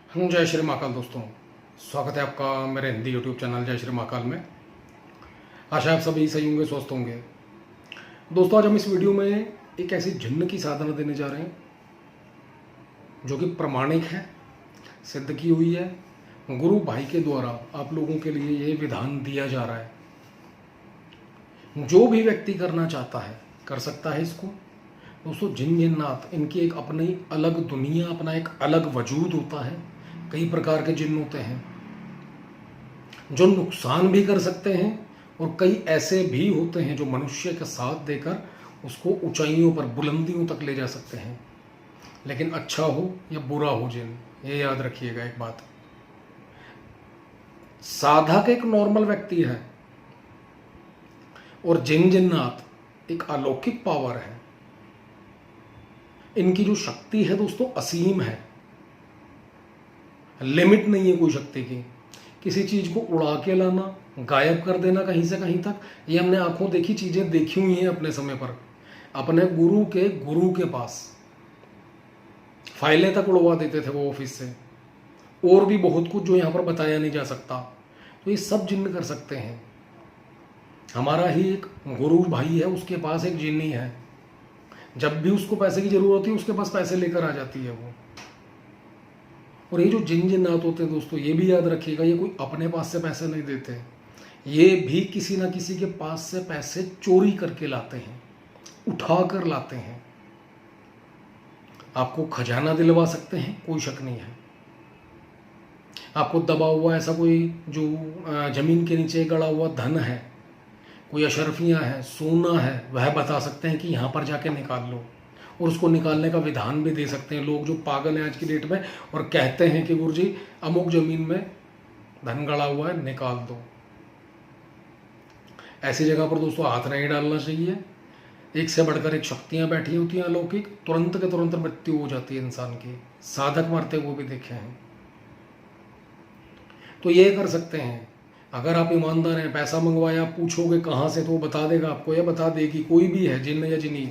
जय श्री महाकाल दोस्तों, स्वागत है आपका मेरे हिंदी यूट्यूब चैनल जय श्री महाकाल में। आशा आप सभी सही होंगे, स्वस्थ होंगे। दोस्तों, आज हम इस वीडियो में एक ऐसी जिन्न की साधना देने जा रहे हैं जो कि प्रमाणिक है, सिद्ध की हुई है। गुरु भाई के द्वारा आप लोगों के लिए ये विधान दिया जा रहा है। जो भी व्यक्ति करना चाहता है कर सकता है इसको। दोस्तों, जिन जिन्नात इनकी एक अपनी अलग दुनिया, अपना एक अलग वजूद होता है। कई प्रकार के जिन्न होते हैं जो नुकसान भी कर सकते हैं और कई ऐसे भी होते हैं जो मनुष्य का साथ देकर उसको ऊंचाइयों पर, बुलंदियों तक ले जा सकते हैं। लेकिन अच्छा हो या बुरा हो जिन, ये याद रखिएगा एक बात। साधक एक नॉर्मल व्यक्ति है और जिन जिन्नात एक अलौकिक पावर है। इनकी जो शक्ति है दोस्तों असीम है, लिमिट नहीं है कोई शक्ति की। किसी चीज को उड़ा के लाना, गायब कर देना कहीं से कहीं तक, ये हमने आंखों देखी चीजें देखी हुई हैं अपने समय पर। अपने गुरु के पास फाइलें तक उड़वा देते थे वो ऑफिस से, और भी बहुत कुछ जो यहां पर बताया नहीं जा सकता। तो ये सब जिन्न कर सकते हैं। हमारा ही एक गुरु भाई है, उसके पास एक जिन्नी है। जब भी उसको पैसे की जरूरत होती है उसके पास पैसे लेकर आ जाती है वो। और ये जो जिन जिन्नात होते हैं दोस्तों, ये भी याद रखिएगा, ये कोई अपने पास से पैसे नहीं देते, ये भी किसी ना किसी के पास से पैसे चोरी करके लाते हैं, उठा कर लाते हैं। आपको खजाना दिलवा सकते हैं, कोई शक नहीं है। आपको दबा हुआ ऐसा कोई जो जमीन के नीचे गड़ा हुआ धन है, कोई अशरफियां है, सोना है, वह बता सकते हैं कि यहां पर जाके निकाल लो, और उसको निकालने का विधान भी दे सकते हैं। लोग जो पागल हैं आज की डेट में और कहते हैं कि गुरुजी अमुक जमीन में धन गड़ा हुआ है, निकाल दो। ऐसी जगह पर दोस्तों हाथ नहीं डालना चाहिए। एक से बढ़कर एक शक्तियां बैठी होती हैं अलौकिक, तुरंत के तुरंत मृत्यु हो जाती है इंसान की। साधक मरते वो भी देखे हैं। तो ये कर सकते हैं। अगर आप ईमानदार हैं, पैसा मंगवाया, आप पूछोगे कहाँ से तो वो बता देगा आपको, या बता देगी, कोई भी है जिन्न या जिनी,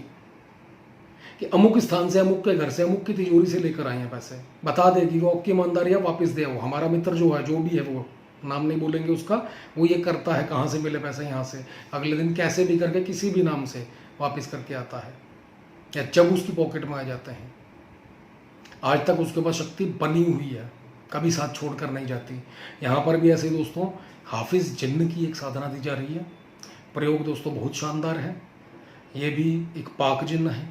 कि अमुक स्थान से, अमुक के घर से, अमुक की तिजोरी से लेकर आए हैं पैसे, बता देगी वो। आपकी ईमानदारी है, वापस दे। वो हमारा मित्र जो है, जो भी है, वो नाम नहीं बोलेंगे उसका, वो ये करता है। कहाँ से मिले पैसे, यहाँ से, अगले दिन कैसे भी करके किसी भी नाम से वापस करके आता है, या जब उसकी पॉकेट में आ जाते हैं। आज तक उसके पास शक्ति बनी हुई है, कभी साथ छोड़कर नहीं जाती। यहाँ पर भी ऐसे दोस्तों हाफिज जिन्न की एक साधना दी जा रही है। प्रयोग दोस्तों बहुत शानदार है। ये भी एक पाक जिन्न है,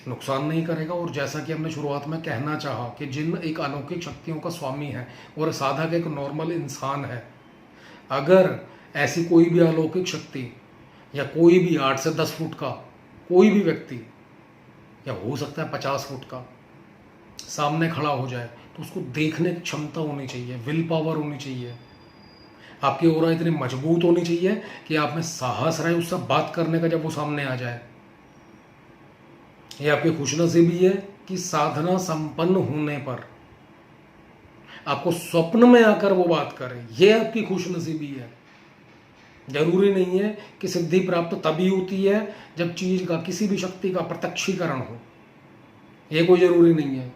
नुकसान नहीं करेगा। और जैसा कि हमने शुरुआत में कहना चाहा कि जिन्न एक अलौकिक शक्तियों का स्वामी है और साधक एक नॉर्मल इंसान है। अगर ऐसी कोई भी अलौकिक शक्ति या कोई भी 8 से 10 फुट का कोई भी व्यक्ति, या हो सकता है 50 फुट का, सामने खड़ा हो जाए तो उसको देखने की क्षमता होनी चाहिए, विल पावर होनी चाहिए। आपकी ओरा इतनी मजबूत होनी चाहिए कि आप में साहस रहे उससे बात करने का जब वो सामने आ जाए। ये आपकी खुशनसीबी है कि साधना संपन्न होने पर आपको स्वप्न में आकर वो बात करे। ये आपकी खुशनसीबी है। जरूरी नहीं है कि सिद्धि प्राप्त तभी होती है जब चीज का, किसी भी शक्ति का प्रत्यक्षीकरण हो। ये कोई जरूरी नहीं है।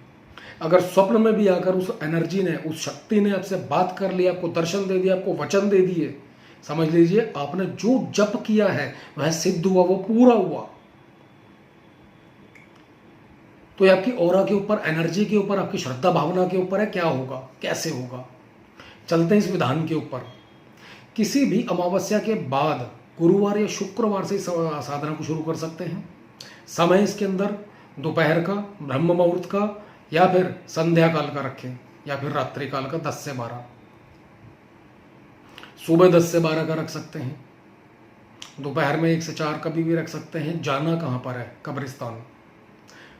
अगर स्वप्न में भी आकर उस एनर्जी ने, उस शक्ति ने आपसे बात कर लिया, आपको दर्शन दे दिया, आपको वचन दे दिए, समझ लीजिए आपने जो जप किया है वह सिद्ध हुआ, वो पूरा हुआ। तो ये आपकी ऑरा के ऊपर, एनर्जी के ऊपर, आपकी श्रद्धा भावना के ऊपर है, क्या होगा, कैसे होगा। चलते हैं इस विधान के ऊपर। किसी भी अमावस्या के बाद गुरुवार या शुक्रवार से साधना को शुरू कर सकते हैं। समय इसके अंदर दोपहर का, ब्रह्म मुहूर्त का, या फिर संध्या काल का रखें, या फिर रात्रि काल का 10 से 12, सुबह 10 से 12 का रख सकते हैं। दोपहर में 1 से 4 कभी भी रख सकते हैं। जाना कहाँ पर है, कब्रिस्तान,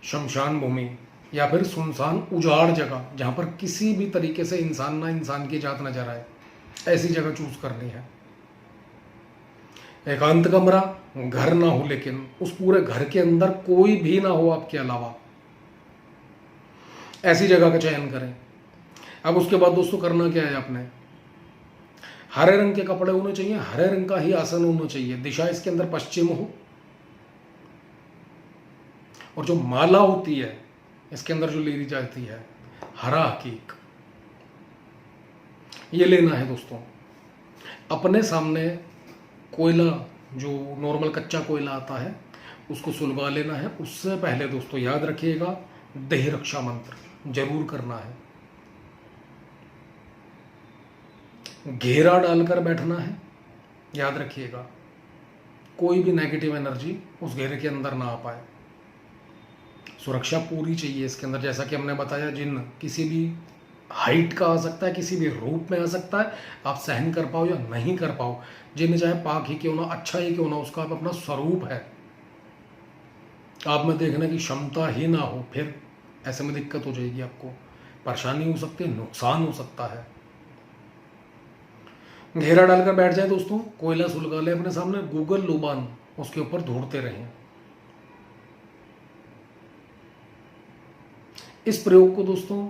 शमशान भूमि, या फिर सुनसान उजाड़ जगह जहां पर किसी भी तरीके से इंसान ना इंसान की जात नजर आए, ऐसी जगह चूज करनी है। एकांत कमरा, घर ना हो, लेकिन उस पूरे घर के अंदर कोई भी ना हो आपके अलावा, ऐसी जगह का चयन करें। अब उसके बाद दोस्तों करना क्या है आपने, हरे रंग के कपड़े होने चाहिए, हरे रंग का ही आसन होना चाहिए, दिशा इसके अंदर पश्चिम हो, और जो माला होती है इसके अंदर जो ली जाती है, हरा हकीक, ये लेना है दोस्तों। अपने सामने कोयला, जो नॉर्मल कच्चा कोयला आता है, उसको सुलगा लेना है। उससे पहले दोस्तों याद रखिएगा, देह रक्षा मंत्र जरूर करना है। घेरा डालकर बैठना है, याद रखिएगा, कोई भी नेगेटिव एनर्जी उस घेरे के अंदर ना आ पाए। सुरक्षा पूरी चाहिए इसके अंदर। जैसा कि हमने बताया, जिन किसी भी हाइट का आ सकता है, किसी भी रूप में आ सकता है। आप सहन कर पाओ या नहीं कर पाओ, जिन चाहे पाक ही क्यों ना, अच्छा ही क्यों ना, उसका आप अपना स्वरूप है, आप में देखने की क्षमता ही ना हो, फिर ऐसे में दिक्कत हो जाएगी, आपको परेशानी हो सकती है, नुकसान हो सकता है। घेरा डालकर बैठ जाए दोस्तों, कोयला सुलगा ले अपने सामने, गूगल लुबान उसके ऊपर ढूंढते रहें। इस प्रयोग को दोस्तों,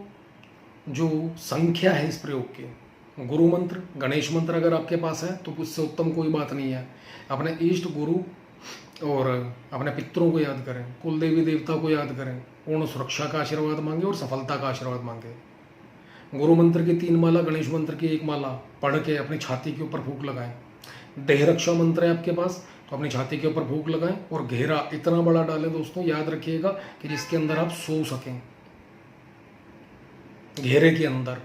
जो संख्या है इस प्रयोग की, गुरु मंत्र, गणेश मंत्र अगर आपके पास है तो उससे उत्तम कोई बात नहीं है। अपने इष्ट गुरु और अपने पितरों को याद करें, कुल देवी देवता को याद करें, पूर्ण सुरक्षा का आशीर्वाद मांगे और सफलता का आशीर्वाद मांगे। गुरु मंत्र की 3 माला, गणेश मंत्र की 1 माला पढ़ के अपनी छाती के ऊपर फूंक लगाएं। देह रक्षा मंत्र है आपके पास तो अपनी छाती के ऊपर फूंक लगाएं। और घेरा इतना बड़ा डालें दोस्तों, याद रखिएगा, कि जिसके अंदर आप सो सकें, घेरे के अंदर।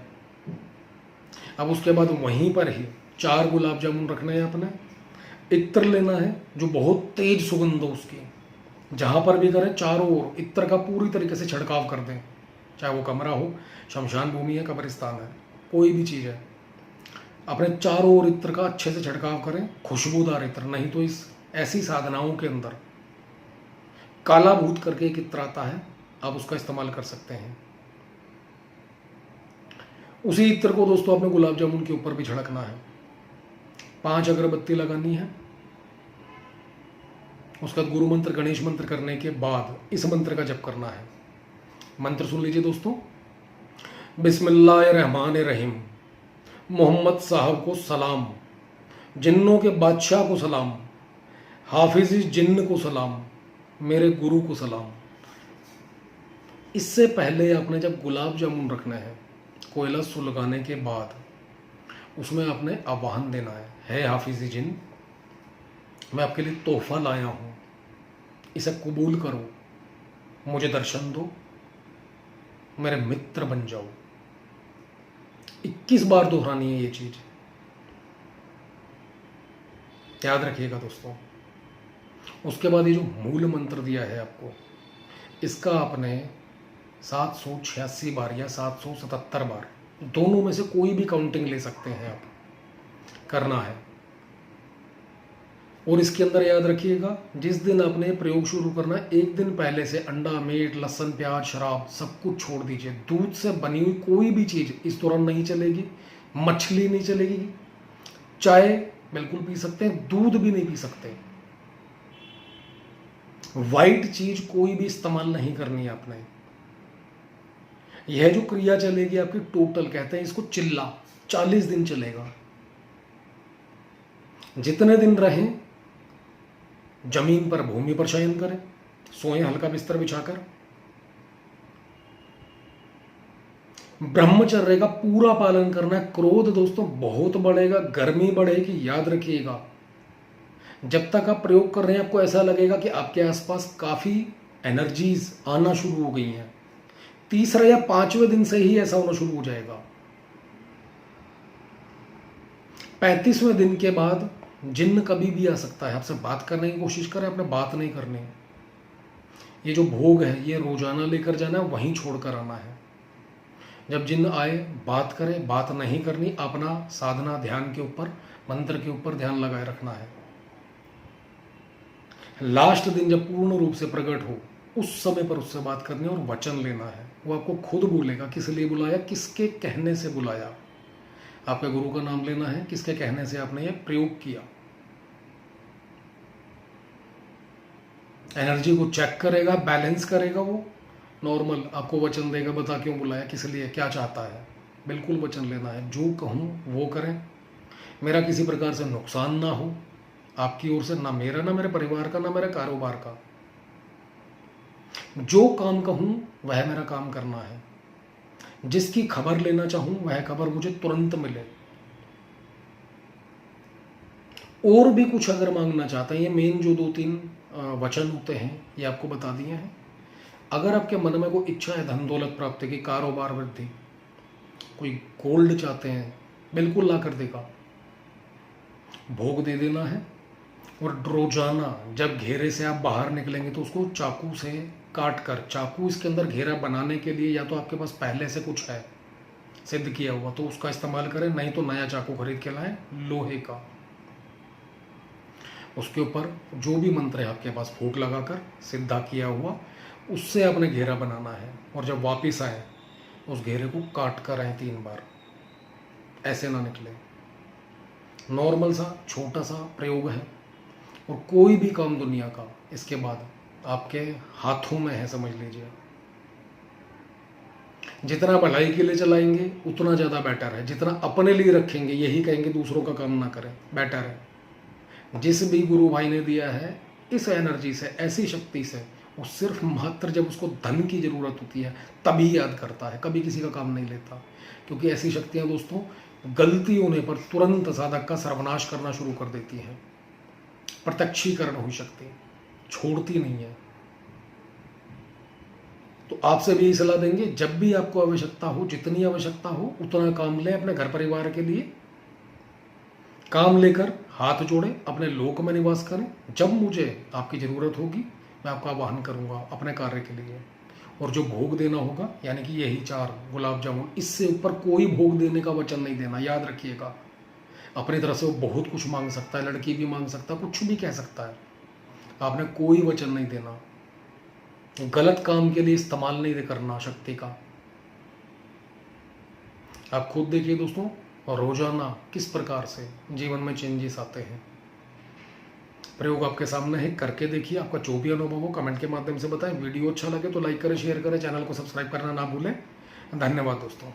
अब उसके बाद वहीं पर ही 4 गुलाब जामुन रखने हैं अपने। इत्र लेना है जो बहुत तेज सुगंध हो उसकी, जहां पर भी करें चारों ओर इत्र का पूरी तरीके से छिड़काव कर दें। चाहे वो कमरा हो, शमशान भूमि है, कब्रिस्तान है, कोई भी चीज़ है, अपने चारों ओर इत्र का अच्छे से छिड़काव करें, खुशबूदार इत्र। नहीं तो इस ऐसी साधनाओं के अंदर काला भूत करके एक इत्र आता है, आप उसका इस्तेमाल कर सकते हैं। उसी इत्र को दोस्तों अपने गुलाब जामुन के ऊपर भी छिड़कना है। 5 अगरबत्ती लगानी है। उसका गुरु मंत्र, गणेश मंत्र करने के बाद इस मंत्र का जप करना है। मंत्र सुन लीजिए दोस्तों। बिस्मिल्लाहिर्रहमानिर्रहीम। मोहम्मद साहब को सलाम, जिन्नों के बादशाह को सलाम, हाफिज जिन्न को सलाम, मेरे गुरु को सलाम। इससे पहले आपने जब गुलाब जामुन रखना है, कोयला सुलगाने के बाद उसमें आपने आवाहन देना है हाफिज जिन, मैं आपके लिए तोहफा लाया हूँ, इसे कबूल करो, मुझे दर्शन दो, मेरे मित्र बन जाओ। 21 बार दोहरानी है ये चीज, याद रखिएगा दोस्तों। उसके बाद ये जो मूल मंत्र दिया है आपको, इसका आपने 786 बार या 777 बार, दोनों में से कोई भी काउंटिंग ले सकते हैं आप, करना है। और इसके अंदर याद रखिएगा, जिस दिन आपने प्रयोग शुरू करना है, 1 दिन पहले से अंडा, मीट, लहसुन, प्याज, शराब सब कुछ छोड़ दीजिए। दूध से बनी हुई कोई भी चीज़ इस दौरान नहीं चलेगी, मछली नहीं चलेगी, चाय बिल्कुल पी सकते हैं, दूध भी नहीं पी सकते, वाइट चीज कोई भी इस्तेमाल नहीं करनी है आपने। यह जो क्रिया चलेगी आपकी टोटल, कहते हैं इसको चिल्ला, 40 दिन चलेगा। जितने दिन रहें जमीन पर, भूमि पर शयन करें, सोएं हल्का बिस्तर बिछाकर। ब्रह्मचर्य का पूरा पालन करना है। क्रोध दोस्तों बहुत बढ़ेगा, गर्मी बढ़ेगी, याद रखिएगा। जब तक आप प्रयोग कर रहे हैं आपको ऐसा लगेगा कि आपके आसपास काफी एनर्जीज आना शुरू हो गई हैं। 3रे या 5वें दिन से ही ऐसा होना शुरू हो जाएगा। 35वें दिन के बाद जिन्न कभी भी आ सकता है, आपसे बात करने की कोशिश करें, आपने बात नहीं करनी। ये जो भोग है ये रोजाना लेकर जाना है, वहीं छोड़कर आना है। जब जिन्न आए बात करें, बात नहीं करनी, अपना साधना ध्यान के ऊपर, मंत्र के ऊपर ध्यान लगाए रखना है। लास्ट दिन जब पूर्ण रूप से प्रकट हो, उस समय पर उससे बात करनी और वचन लेना है। वो आपको खुद बोलेगा किस लिए बुलाया, किसके कहने से बुलाया। आपके गुरु का नाम लेना है, किसके कहने से आपने ये प्रयोग किया। एनर्जी को चेक करेगा, बैलेंस करेगा, वो नॉर्मल आपको वचन देगा, बता क्यों बुलाया, किस लिए, क्या चाहता है। बिल्कुल वचन लेना है, जो कहूँ वो करें, मेरा किसी प्रकार से नुकसान ना हो आपकी ओर से, ना मेरा, ना मेरे परिवार का, ना मेरे कारोबार का। जो काम कहूँ वह मेरा काम करना है। जिसकी खबर लेना चाहूँ वह खबर मुझे तुरंत मिले, और भी कुछ अगर मांगना चाहते हैं, ये मेन जो 2-3 वचन होते हैं ये आपको बता दिए हैं। अगर आपके मन में कोई इच्छा है धन दौलत प्राप्ति की, कारोबार वृद्धि, कोई गोल्ड चाहते हैं, बिल्कुल ला कर देगा। भोग दे देना है और रोजाना जब घेरे से आप बाहर निकलेंगे तो उसको चाकू से काट कर, चाकू इसके अंदर घेरा बनाने के लिए या तो आपके पास पहले से कुछ है सिद्ध किया हुआ तो उसका इस्तेमाल करें, नहीं तो नया चाकू खरीद के लाएं लोहे का। उसके ऊपर जो भी मंत्र है आपके पास फूंक लगाकर सिद्धा किया हुआ, उससे आपने घेरा बनाना है और जब वापस आए उस घेरे को काट कर आए 3 बार, ऐसे ना निकले। नॉर्मल सा छोटा सा प्रयोग है और कोई भी काम दुनिया का इसके बाद आपके हाथों में है, समझ लीजिए। जितना भलाई के लिए चलाएंगे उतना ज़्यादा बेटर है, जितना अपने लिए रखेंगे यही कहेंगे दूसरों का काम ना करें, बेटर है। जिस भी गुरु भाई ने दिया है इस एनर्जी से, ऐसी शक्ति से, वो सिर्फ मात्र जब उसको धन की ज़रूरत होती है तभी याद करता है, कभी किसी का काम नहीं लेता। क्योंकि ऐसी शक्तियाँ दोस्तों गलती होने पर तुरंत साधक का सर्वनाश करना शुरू कर देती हैं। प्रत्यक्षीकरण हुई शक्ति छोड़ती नहीं है। तो आपसे भी सलाह देंगे, जब भी आपको आवश्यकता हो, जितनी आवश्यकता हो उतना काम लें अपने घर परिवार के लिए। काम लेकर हाथ जोड़े, अपने लोक में निवास करें। जब मुझे आपकी ज़रूरत होगी मैं आपका आवाहन करूंगा अपने कार्य के लिए। और जो भोग देना होगा, यानी कि यही 4 गुलाब जामुन, इससे ऊपर कोई भोग देने का वचन नहीं देना, याद रखिएगा। अपनी तरफ से वो बहुत कुछ मांग सकता है, लड़की भी मांग सकता है, कुछ भी कह सकता है, आपने कोई वचन नहीं देना। गलत काम के लिए इस्तेमाल नहीं करना शक्ति का। आप खुद देखिए दोस्तों, और रोजाना किस प्रकार से जीवन में चेंजेस आते हैं। प्रयोग आपके सामने है, करके देखिए। आपका जो भी अनुभव हो कमेंट के माध्यम से बताएं। वीडियो अच्छा लगे तो लाइक करें, शेयर करें, चैनल को सब्सक्राइब करना ना भूलें। धन्यवाद दोस्तों।